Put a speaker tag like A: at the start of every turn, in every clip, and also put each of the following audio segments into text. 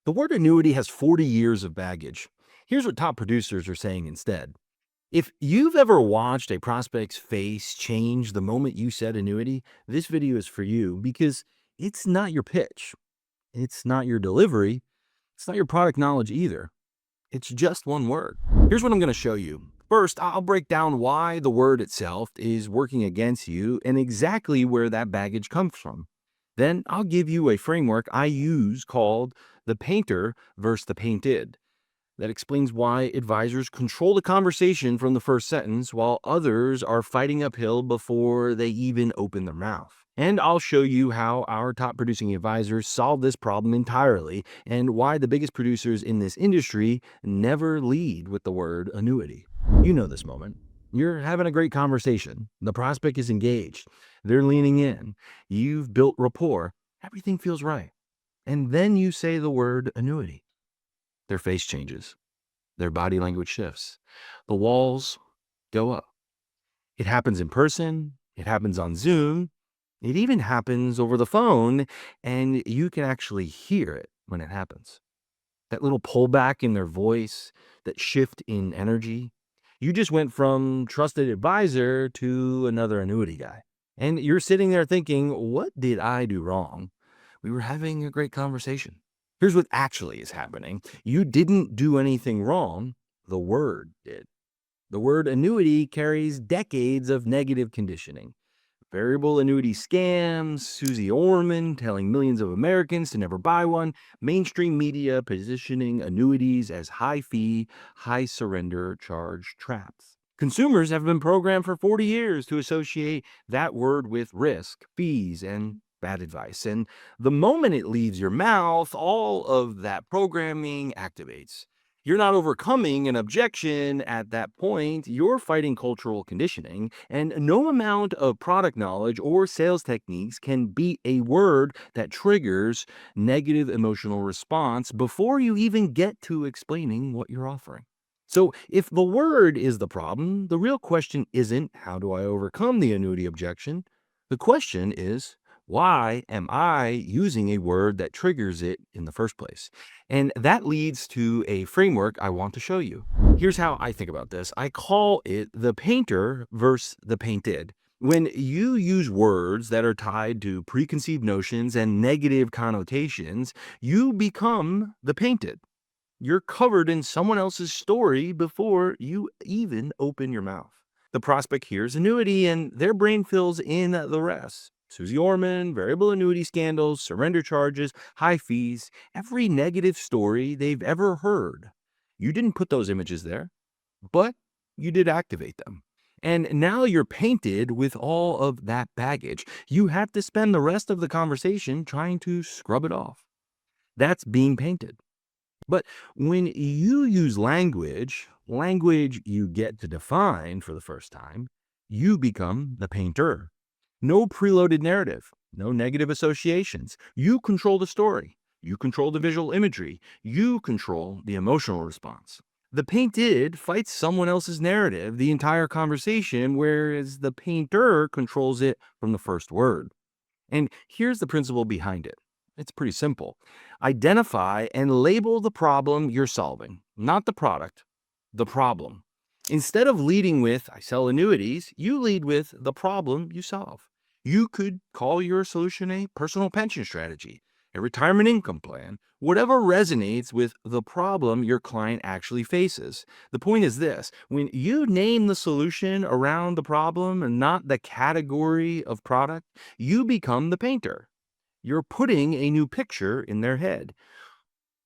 A: The word annuity has 40 years of baggage. Here's what top producers are saying instead. If you've ever watched a prospect's face change the moment you said annuity, this video is for you because it's not your pitch. It's not your delivery. It's not your product knowledge either. It's just one word. Here's what I'm going to show you. First, I'll break down why the word itself is working against you and exactly where that baggage comes from. Then I'll give you a framework I use called the painter versus the painted that explains why advisors control the conversation from the first sentence while others are fighting uphill before they even open their mouth. And I'll show you how our top producing advisors solve this problem entirely and why the biggest producers in this industry never lead with the word annuity. You know this moment. You're having a great conversation. The prospect is engaged. They're leaning in. You've built rapport. Everything feels right. And then you say the word annuity. Their face changes. Their body language shifts. The walls go up. It happens in person. It happens on Zoom. It even happens over the phone, and you can actually hear it when it happens. That little pullback in their voice, that shift in energy. You just went from trusted advisor to another annuity guy. And you're sitting there thinking, what did I do wrong? We were having a great conversation. Here's what actually is happening. You didn't do anything wrong. The word did. The word annuity carries decades of negative conditioning. Variable annuity scams, Susie Orman telling millions of Americans to never buy one, mainstream media positioning annuities as high fee, high surrender charge traps. Consumers have been programmed for 40 years to associate that word with risk, fees, and bad advice. And the moment it leaves your mouth, all of that programming activates. You're not overcoming an objection at that point. You're fighting cultural conditioning, and no amount of product knowledge or sales techniques can beat a word that triggers negative emotional response before you even get to explaining what you're offering. So, if the word is the problem, the real question isn't how do I overcome the annuity objection? The question is, why am I using a word that triggers it in the first place? And that leads to a framework I want to show you. Here's how I think about this. I call it the painter versus the painted. When you use words that are tied to preconceived notions and negative connotations, you become the painted. You're covered in someone else's story before you even open your mouth. The prospect hears annuity and their brain fills in the rest. Susie Orman, variable annuity scandals, surrender charges, high fees, every negative story they've ever heard. You didn't put those images there, but you did activate them. And now you're painted with all of that baggage. You have to spend the rest of the conversation trying to scrub it off. That's being painted. But when you use language you get to define for the first time, you become the painter. No preloaded narrative, no negative associations. You control the story. You control the visual imagery. You control the emotional response. The painted fights someone else's narrative the entire conversation, whereas the painter controls it from the first word. And here's the principle behind it. It's pretty simple. Identify and label the problem you're solving, not the product, the problem. Instead of leading with, I sell annuities, you lead with the problem you solve. You could call your solution a personal pension strategy, a retirement income plan, whatever resonates with the problem your client actually faces. The point is this: when you name the solution around the problem and not the category of product, you become the painter. You're putting a new picture in their head,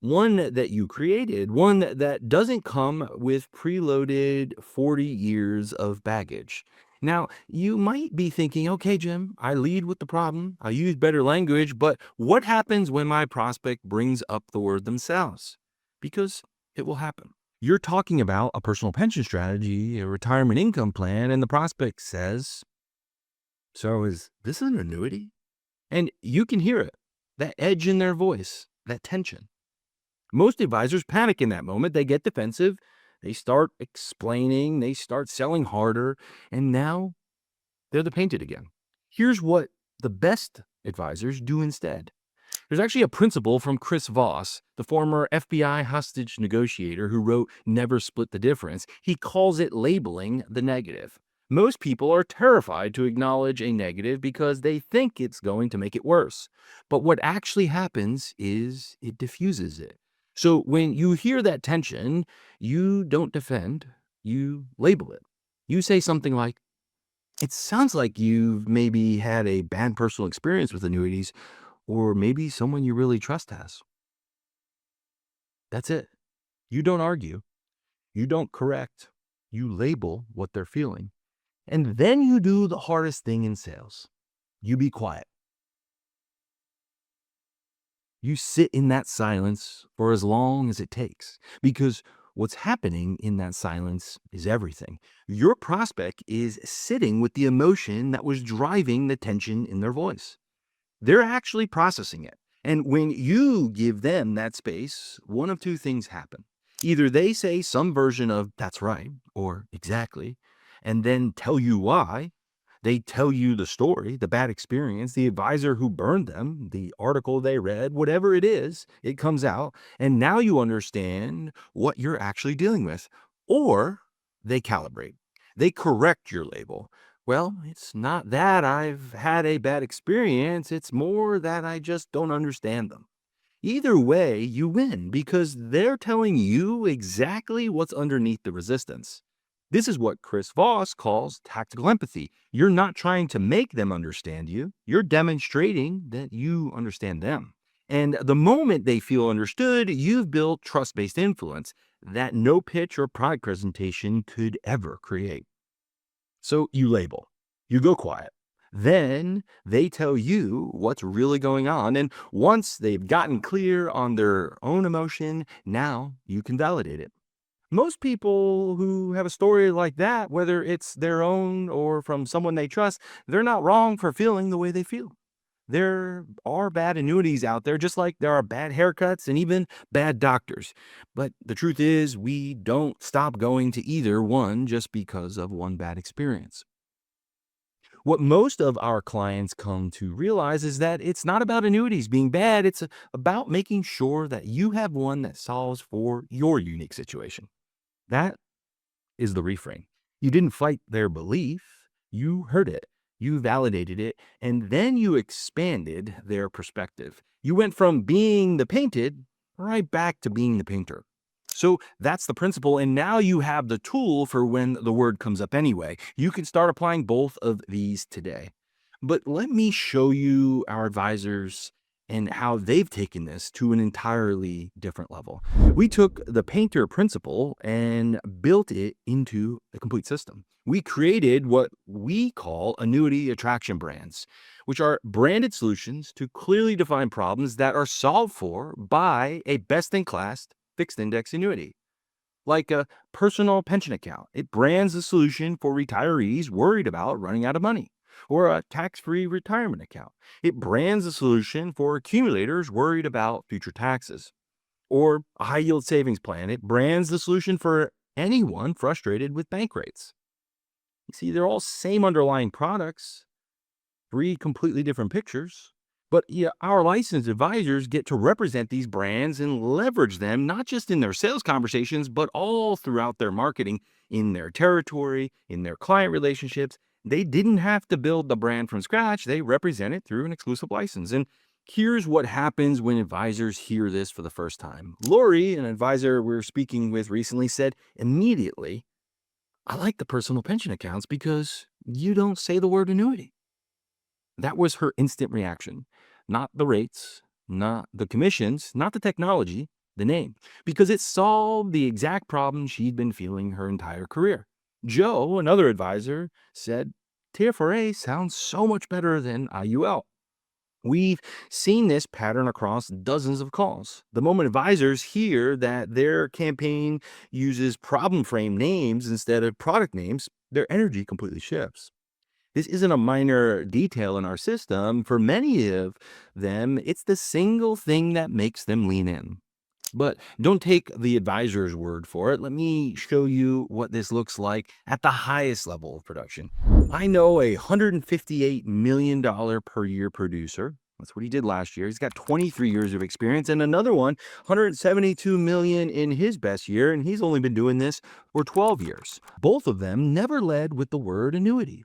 A: one that you created, one that doesn't come with preloaded 40 years of baggage. Now, you might be thinking, okay, Jim, I lead with the problem, I use better language, but what happens when my prospect brings up the word themselves? Because it will happen. You're talking about a personal pension strategy, a retirement income plan, and the prospect says, so is this an annuity? And you can hear it, that edge in their voice, that tension. Most advisors panic in that moment. They get defensive. They start explaining. They start selling harder. And now they're the painted again. Here's what the best advisors do instead. There's actually a principle from Chris Voss, the former FBI hostage negotiator who wrote Never Split the Difference. He calls it labeling the negative. Most people are terrified to acknowledge a negative because they think it's going to make it worse. But what actually happens is it diffuses it. So when you hear that tension, you don't defend, you label it. You say something like, it sounds like you've maybe had a bad personal experience with annuities, or maybe someone you really trust has. That's it. You don't argue. You don't correct. You label what they're feeling. And then you do the hardest thing in sales. You be quiet. You sit in that silence for as long as it takes, because what's happening in that silence is everything. Your prospect is sitting with the emotion that was driving the tension in their voice. They're actually processing it. And when you give them that space, one of two things happen. Either they say some version of that's right or exactly, and then tell you why. They tell you the story, the bad experience, the advisor who burned them, the article they read, whatever it is, it comes out. And now you understand what you're actually dealing with. Or they calibrate, they correct your label. Well, it's not that I've had a bad experience, it's more that I just don't understand them. Either way, you win because they're telling you exactly what's underneath the resistance. This is what Chris Voss calls tactical empathy. You're not trying to make them understand you, you're demonstrating that you understand them. And the moment they feel understood, you've built trust based influence that no pitch or product presentation could ever create. So you label, you go quiet. Then they tell you what's really going on. And once they've gotten clear on their own emotion, now you can validate it. Most people who have a story like that, whether it's their own or from someone they trust, they're not wrong for feeling the way they feel. There are bad annuities out there, just like there are bad haircuts and even bad doctors. But the truth is, we don't stop going to either one just because of one bad experience. What most of our clients come to realize is that it's not about annuities being bad, it's about making sure that you have one that solves for your unique situation. That is the reframe. You didn't fight their belief, you heard it, you validated it, and then you expanded their perspective. You went from being the painted right back to being the painter. So that's the principle. And now you have the tool for when the word comes up anyway. You can start applying both of these today. But let me show you our advisors and how they've taken this to an entirely different level. We took the painter principle and built it into a complete system. We created what we call annuity attraction brands, which are branded solutions to clearly define problems that are solved for by a best in class fixed index annuity. Like a personal pension account, it brands a solution for retirees worried about running out of money. Or a tax free retirement account, it brands a solution for accumulators worried about future taxes. Or a high yield savings plan, it brands the solution for anyone frustrated with bank rates. You see, they're all same underlying products, three completely different pictures. But yeah, our licensed advisors get to represent these brands and leverage them not just in their sales conversations, but all throughout their marketing, in their territory, in their client relationships. They didn't have to build the brand from scratch. They represent it through an exclusive license. And here's what happens when advisors hear this for the first time. Lori, an advisor we're speaking with recently, said immediately, I like the personal pension accounts because you don't say the word annuity. That was her instant reaction. Not the rates, not the commissions, not the technology, the name, because it solved the exact problem she'd been feeling her entire career. Joe, another advisor, said, TFRA sounds so much better than IUL. We've seen this pattern across dozens of calls. The moment advisors hear that their campaign uses problem frame names instead of product names, their energy completely shifts. This isn't a minor detail in our system. For many of them, it's the single thing that makes them lean in. But don't take the advisor's word for it. Let me show you what this looks like at the highest level of production. I know a $158 million per year producer That's what he did last year. He's got 23 years of experience, and another one, 172 million in his best year, and he's only been doing this for 12 years. Both of them never led with the word annuity.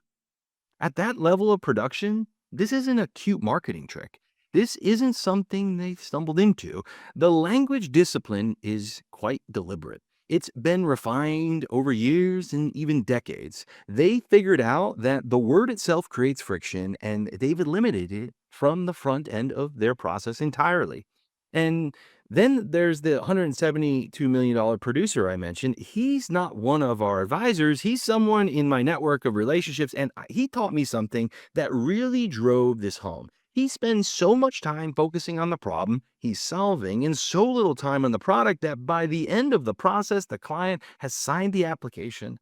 A: At that level of production, this isn't a cute marketing trick. This isn't something they stumbled into. The language discipline is quite deliberate. It's been refined over years and even decades. They figured out that the word itself creates friction, and they've eliminated it from the front end of their process entirely. And then there's the $172 million producer I mentioned. He's not one of our advisors. He's someone in my network of relationships, and he taught me something that really drove this home. He spends so much time focusing on the problem he's solving and so little time on the product that by the end of the process, the client has signed the application.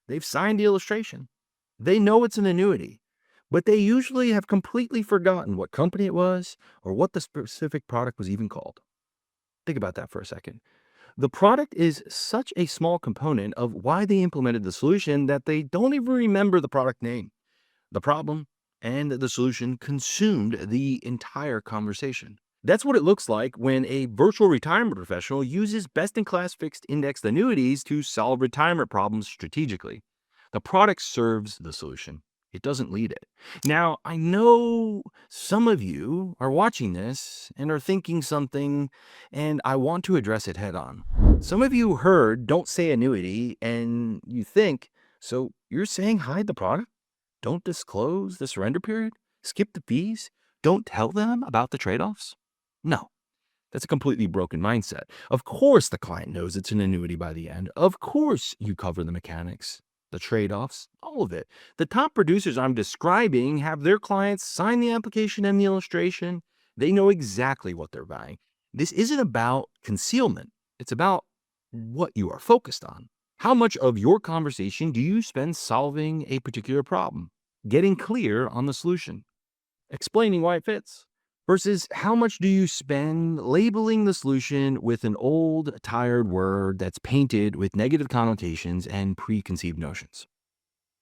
A: They've signed the illustration. They know it's an annuity, but they usually have completely forgotten what company it was or what the specific product was even called. Think about that for a second. The product is such a small component of why they implemented the solution that they don't even remember the product name. The problem and the solution consumed the entire conversation. That's what it looks like when a virtual retirement professional uses best in class fixed indexed annuities to solve retirement problems strategically. The product serves the solution, it doesn't lead it. Now, I know some of you are watching this and are thinking something, and I want to address it head on. Some of you heard don't say annuity, and you think, so you're saying hide the product? Don't disclose the surrender period? Skip the fees? Don't tell them about the trade offs? No, that's a completely broken mindset. Of course, the client knows it's an annuity by the end. Of course, you cover the mechanics, the trade offs, all of it. The top producers I'm describing have their clients sign the application and the illustration. They know exactly what they're buying. This isn't about concealment, it's about what you are focused on. How much of your conversation do you spend solving a particular problem, getting clear on the solution, explaining why it fits? Versus how much do you spend labeling the solution with an old, tired word that's painted with negative connotations and preconceived notions?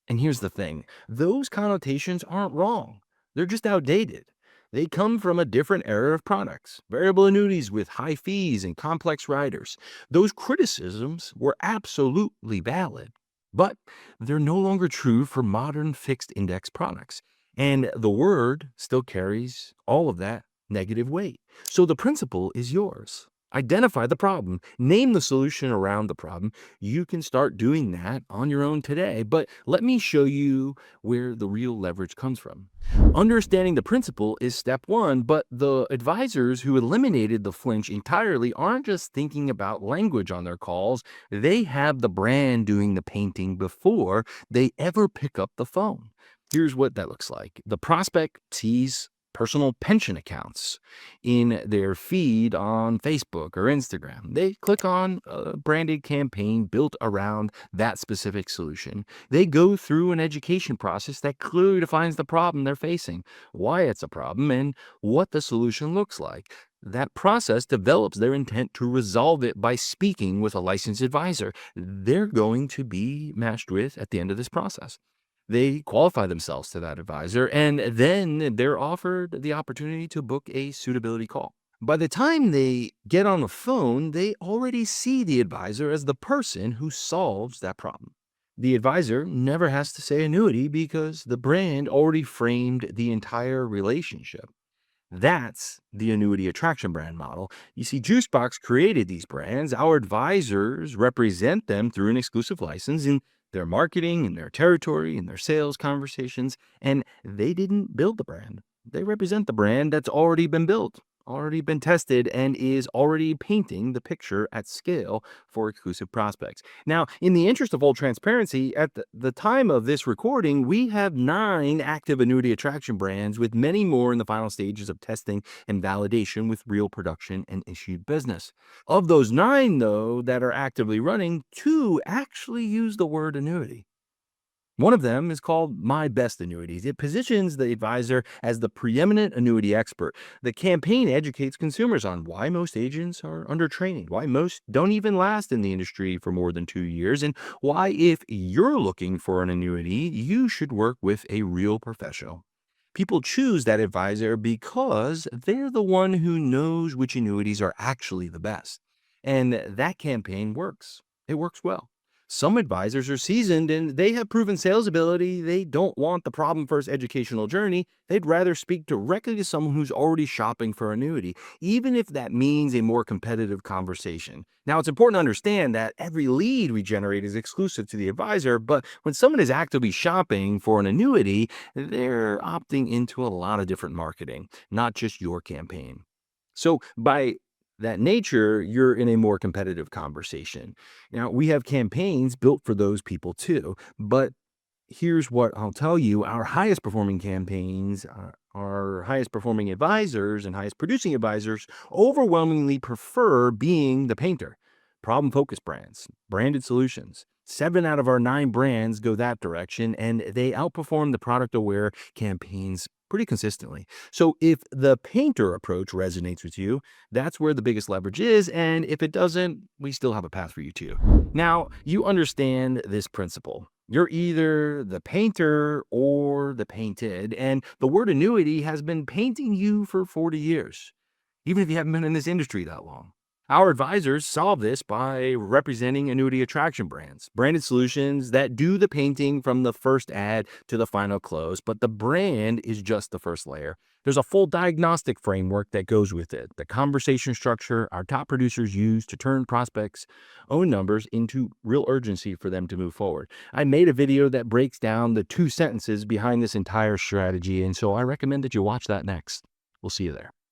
A: And here's the thing, those connotations aren't wrong, they're just outdated. They come from a different era of products, variable annuities with high fees and complex riders. Those criticisms were absolutely valid, but they're no longer true for modern fixed index products. And the word still carries all of that negative weight. So the principle is yours. Identify the problem, name the solution around the problem. You can start doing that on your own today, but let me show you where the real leverage comes from. Understanding the principle is step one, but the advisors who eliminated the flinch entirely aren't just thinking about language on their calls. They have the brand doing the painting before they ever pick up the phone. Here's what that looks like. The prospect sees personal pension accounts in their feed on Facebook or Instagram. They click on a branded campaign built around that specific solution. They go through an education process that clearly defines the problem they're facing, why it's a problem, and what the solution looks like. That process develops their intent to resolve it by speaking with a licensed advisor they're going to be matched with at the end of this process. They qualify themselves to that advisor, and then they're offered the opportunity to book a suitability call. By the time they get on the phone, they already see the advisor as the person who solves that problem. The advisor never has to say annuity because the brand already framed the entire relationship. That's the annuity attraction brand model. You see, Juicebox created these brands. Our advisors represent them through an exclusive license in their marketing, in their territory, in their sales conversations, and they didn't build the brand. They represent the brand that's already been built, already been tested, and is already painting the picture at scale for exclusive prospects. Now, in the interest of full transparency, at the time of this recording, we have 9 active annuity attraction brands with many more in the final stages of testing and validation with real production and issued business. Of those 9, though, that are actively running, 2 actually use the word annuity. One of them is called My Best Annuities. It positions the advisor as the preeminent annuity expert. The campaign educates consumers on why most agents are under training, why most don't even last in the industry for more than 2 years, and why, if you're looking for an annuity, you should work with a real professional. People choose that advisor because they're the one who knows which annuities are actually the best. And that campaign works. It works well. Some advisors are seasoned and they have proven sales ability. They don't want the problem first educational journey. They'd rather speak directly to someone who's already shopping for annuity, even if that means a more competitive conversation. Now, it's important to understand that every lead we generate is exclusive to the advisor, but when someone is actively shopping for an annuity, they're opting into a lot of different marketing, not just your campaign. So, by that nature, you're in a more competitive conversation. Now, we have campaigns built for those people too, but here's what I'll tell you. Our highest performing campaigns, our highest performing advisors and highest producing advisors overwhelmingly prefer being the painter. Problem focused brands, branded solutions. 7 out of our 9 brands go that direction, and they outperform the product aware campaigns pretty consistently. So if the painter approach resonates with you, that's where the biggest leverage is. And if it doesn't, we still have a path for you too. Now, you understand this principle. You're either the painter or the painted, and the word annuity has been painting you for 40 years, even if you haven't been in this industry that long. Our advisors solve this by representing annuity attraction brands, branded solutions that do the painting from the first ad to the final close, but the brand is just the first layer. There's a full diagnostic framework that goes with it, the conversation structure our top producers use to turn prospects' own numbers into real urgency for them to move forward. I made a video that breaks down the 2 sentences behind this entire strategy, and so I recommend that you watch that next. We'll see you there.